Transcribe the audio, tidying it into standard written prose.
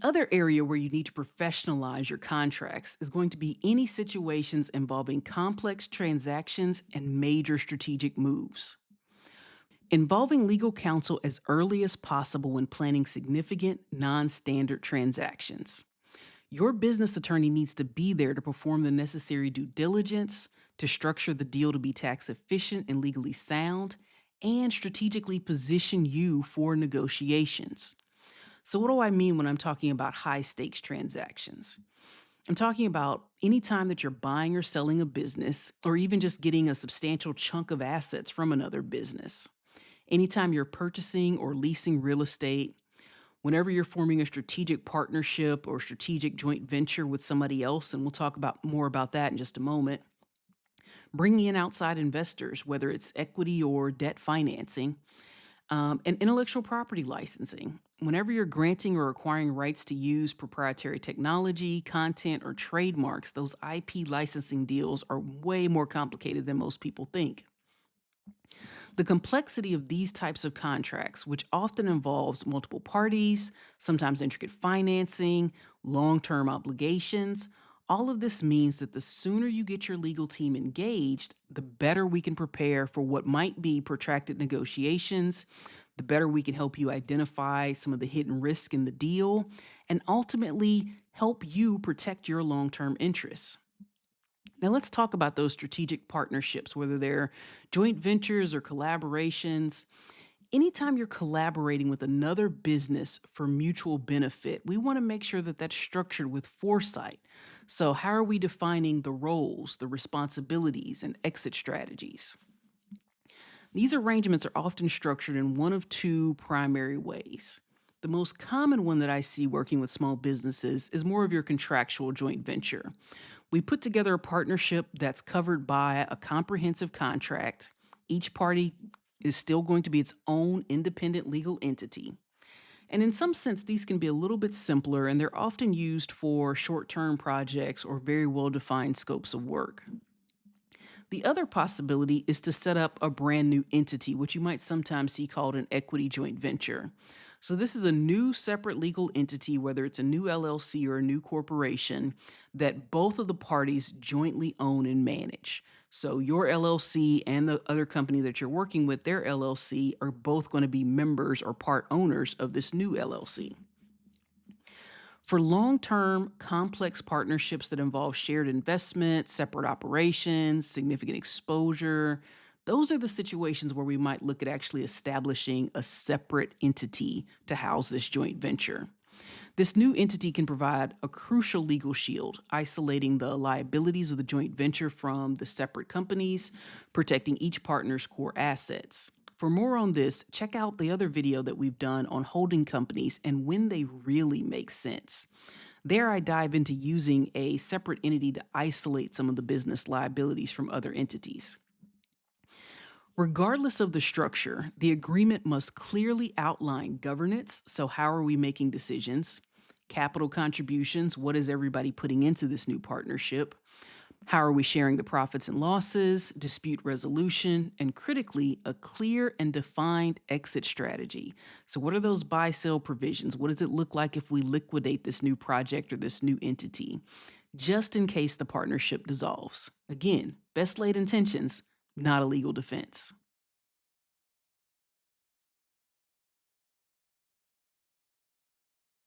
other area where you need to professionalize your contracts is going to be any situations involving complex transactions and major strategic moves. Involving legal counsel as early as possible when planning significant, non standard transactions. Your business attorney needs to be there to perform the necessary due diligence, to structure the deal to be tax efficient and legally sound, and strategically position you for negotiations. So, what do I mean when I'm talking about high stakes transactions? I'm talking about any time that you're buying or selling a business, or even just getting a substantial chunk of assets from another business. Anytime you're purchasing or leasing real estate, whenever you're forming a strategic partnership or strategic joint venture with somebody else, and we'll talk about more about that in just a moment, bringing in outside investors, whether it's equity or debt financing, and intellectual property licensing. Whenever you're granting or acquiring rights to use proprietary technology, content, or trademarks, those IP licensing deals are way more complicated than most people think. The complexity of these types of contracts, which often involves multiple parties, sometimes intricate financing, long term obligations, all of this means that the sooner you get your legal team engaged, the better we can prepare for what might be protracted negotiations, the better we can help you identify some of the hidden risk in the deal, and ultimately help you protect your long term interests. Now, let's talk about those strategic partnerships, whether they're joint ventures or collaborations. Anytime you're collaborating with another business for mutual benefit, we want to make sure that that's structured with foresight. So, how are we defining the roles, the responsibilities, and exit strategies? These arrangements are often structured in one of two primary ways. The most common one that I see working with small businesses is more of your contractual joint venture. We put together a partnership that's covered by a comprehensive contract. Each party is still going to be its own independent legal entity. And in some sense, these can be a little bit simpler, and they're often used for short term projects or very well defined scopes of work. The other possibility is to set up a brand new entity, which you might sometimes see called an equity joint venture. So, this is a new separate legal entity, whether it's a new LLC or a new corporation, that both of the parties jointly own and manage. So, your LLC and the other company that you're working with, their LLC, are both going to be members or part owners of this new LLC. For long term, complex partnerships that involve shared investment, separate operations, significant exposure, those are the situations where we might look at actually establishing a separate entity to house this joint venture. This new entity can provide a crucial legal shield, isolating the liabilities of the joint venture from the separate companies, protecting each partner's core assets. For more on this, check out the other video that we've done on holding companies and when they really make sense. There, I dive into using a separate entity to isolate some of the business liabilities from other entities. Regardless of the structure, the agreement must clearly outline governance. So, how are we making decisions? Capital contributions. What is everybody putting into this new partnership? How are we sharing the profits and losses? Dispute resolution. And critically, a clear and defined exit strategy. So, what are those buy sell provisions? What does it look like if we liquidate this new project or this new entity? Just in case the partnership dissolves. Again, best laid intentions, not a legal defense.